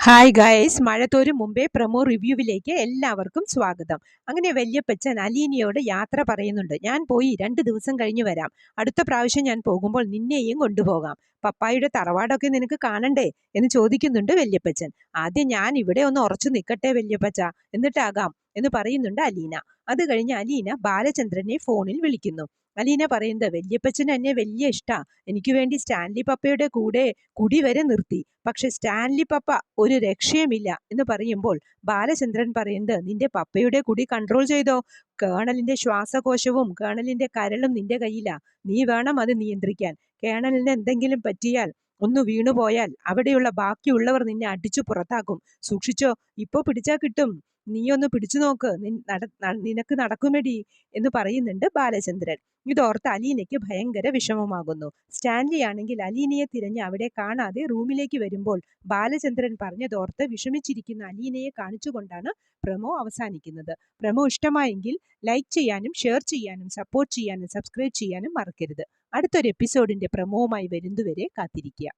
Hi guys, മഴ തോരും മുമ്പേ promo റിവ്യൂവിലേക്ക് എല്ലാവർക്കും സ്വാഗതം. അങ്ങനെ വല്യപ്പച്ചൻ അലീനയോട് യാത്ര പറയുന്നുണ്ട്. ഞാൻ പോയി 2 ദിവസം കഴിഞ്ഞ് വരാം. അടുത്ത പ്രാവശ്യം ഞാൻ പോകുമ്പോൾ നിന്നെയും കൊണ്ടുപോകാം. പപ്പായുടെ തറവാടൊക്കെ നിനക്ക് കാണണ്ടേ എന്ന് ചോദിക്കുന്നുണ്ട് വല്യപ്പച്ചൻ. ആദ്യം ഞാൻ ഇവിടെ ഒന്ന് ഉറച്ചു നിൽക്കട്ടെ വല്യപ്പച്ച, എന്നിട്ടാകാം എന്ന് പറയുന്നുണ്ട് അലീന. അത് കഴിഞ്ഞ് അലീന ബാലചന്ദ്രനെ ഫോണിൽ വിളിക്കുന്നു. അലീന പറയുന്നത്, വല്യപ്പച്ചന് എന്നെ വലിയ ഇഷ്ടാ. എനിക്ക് വേണ്ടി സ്റ്റാൻലി പപ്പയുടെ കൂടെ കുടി വരെ നിർത്തി. പക്ഷെ സ്റ്റാൻലി പപ്പ ഒരു രക്ഷയുമില്ല എന്ന് പറയുമ്പോൾ ബാലചന്ദ്രൻ പറയുന്നത്, നിന്റെ പപ്പയുടെ കുടി കൺട്രോൾ ചെയ്തോ? കേണലിന്റെ ശ്വാസകോശവും കേണലിന്റെ കരളും നിന്റെ കയ്യിലാ. നീ വേണം അത് നിയന്ത്രിക്കാൻ. കേണലിന് എന്തെങ്കിലും പറ്റിയാൽ, ഒന്ന് വീണുപോയാൽ അവിടെയുള്ള ബാക്കിയുള്ളവർ നിന്നെ അടിച്ചു പുറത്താക്കും. സൂക്ഷിച്ചോ, ഇപ്പൊ പിടിച്ചാ കിട്ടും. നീ ഒന്ന് പിടിച്ചു നോക്ക്, നിനക്ക് നടക്കുമെടി എന്ന് പറയുന്നുണ്ട് ബാലചന്ദ്രൻ. ഇതോർത്ത് അലീനയ്ക്ക് ഭയങ്കര വിഷമമാകുന്നു. സ്റ്റാൻലി ആണെങ്കിൽ അലീനയെ തിരഞ്ഞ് അവിടെ കാണാതെ റൂമിലേക്ക് വരുമ്പോൾ ബാലചന്ദ്രൻ പറഞ്ഞതോർത്ത് വിഷമിച്ചിരിക്കുന്ന അലീനയെ കാണിച്ചുകൊണ്ടാണ് പ്രമോ അവസാനിക്കുന്നത്. പ്രമോ ഇഷ്ടമായെങ്കിൽ ലൈക്ക് ചെയ്യാനും ഷെയർ ചെയ്യാനും സപ്പോർട്ട് ചെയ്യാനും സബ്സ്ക്രൈബ് ചെയ്യാനും മറക്കരുത്. അടുത്തൊരു എപ്പിസോഡിന്റെ പ്രമോവുമായി വരുന്നതുവരെ കാത്തിരിക്കുക.